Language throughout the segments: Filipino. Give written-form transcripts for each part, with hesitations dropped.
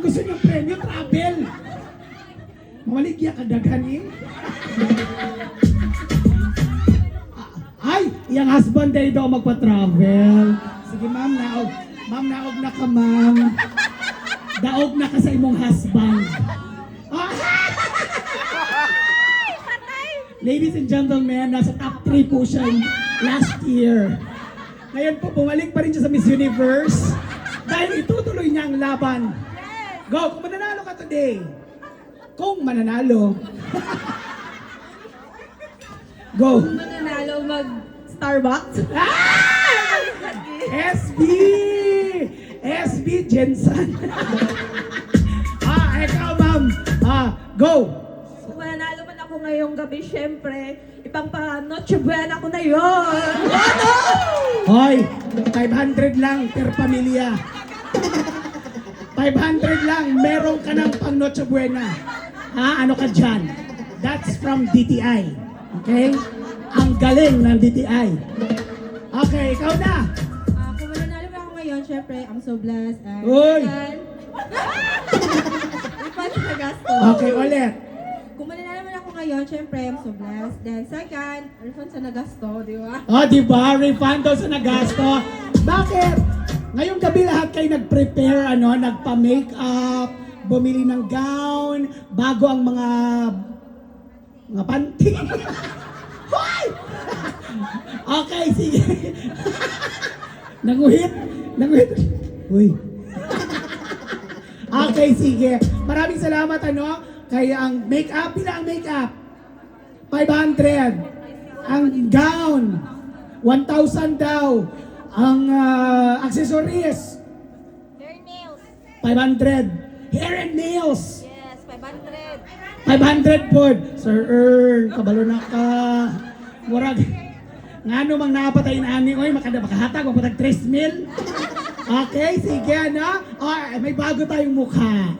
Gusto niyo premyo, travel. Mawaligya ka daghan eh. Ay, yung husband day daw magpa-travel. Sige ma'am, naog. Ma'am, naog na ka ma'am. Daog na ka sa imong husband. Ah! Ladies and gentlemen, nasa top 3 po siya last year. Ngayon po, bumalik pa rin siya sa Miss Universe. Dahil itutuloy niya ang laban. Go, kung mananalo ka today. Kung mananalo. Go. Kung mananalo mag-Starbucks. SB! SB Jensen. Ikaw ma'am. Go. Kung mananalo man ako ngayong gabi, syempre, ipang-Noche Buena ko na yun. Hoy, 500 lang per pamilya. 500 lang, meron ka ng pang Noche Buena. Ano ka dyan? That's from DTI. Okay? Ang galing ng DTI. Okay, ikaw na. Kung mananalo man ako ngayon, syempre, I'm so blessed. Uy! Refund sa gasto. Okay, ulit. Kung mananalo man ako ngayon, syempre, I'm so blessed. Then second, refund sa nagasto, di ba? Diba? Refund daw sa nagasto. Bakit? Ngayong gabi lahat kayo nag-prepare, nagpa-makeup, bumili ng gown, bago ang mga panty. Hoy! Okay, sige. Nanguhit. Uy. Okay, sige. Maraming salamat, kay ang makeup. Pila ang makeup? 500. Ang gown, 1,000 daw. Ang accessories, Hair nails. 500. Hair and nails, Yes, 500. 500 po. Sir Earn, kabalo na ka. Murag, ngano mang napatayin ani, oy, makahatag, mapatag 3 mil. Okay, sige, may bago tayong mukha.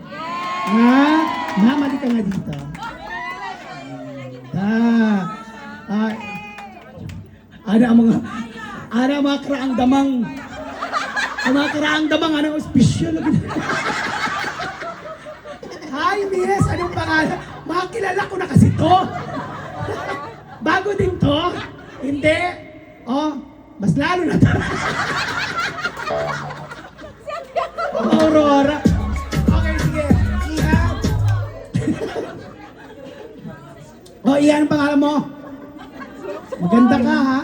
Mali ka nga dito. Ang mga karaang damang. Ang mga karaang damang, anong special. Hi, miss, anong pangalan? Makilala ko na kasi to. Bago din to. Hindi. Mas lalo na to. Aurora. Okay, sige. Iha. Iha, anong pangalan mo? Maganda ka, ha?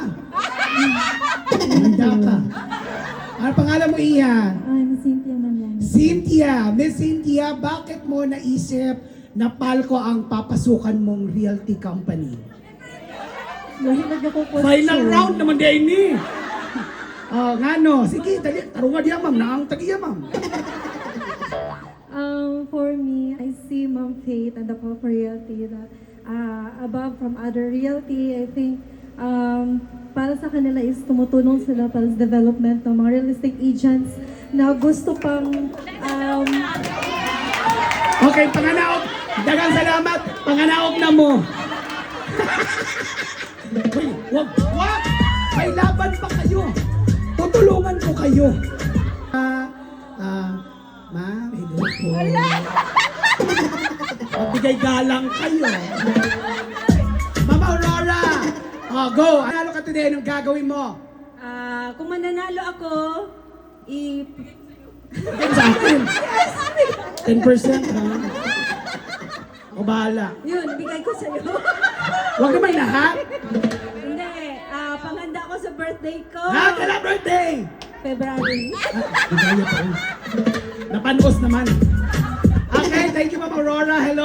Maganda ka. Ano pangalan mo, Iha? I'm Cynthia Manlang. Cynthia. Miss Cynthia, bakit mo naisip na Palco ang papasukan mong realty company? Mahilig ako po. Final round naman din ni. Ngano? Sige, dali. Tarunga diya, ma'am. Naang tagiya, ma'am. For me, I see Ma'am Faith and the Pop Realty that above from other realty, I think para sa kanila is tumutulong sila para sa development ng mga real estate agents na gusto pang Okay, panganaog. Dagang salamat. Panganaog na mo. Uy, wag. May laban pa kayo. Tutulungan ko kayo. Ma'am, hello po. Magbigay galang kayo. Ma'am Aurora. Go. Analo ka today. Anong gagawin mo? Kung mananalo ako, Sa akin. 10%, ha? O bahala. yun, ibigay ko sa'yo. Huwag naman lahat. Hindi, panghanda ko sa birthday ko. Kailan birthday? February. Bigaya pa rin. Napanos naman. Okay, thank you Ma'am Aurora. Hello.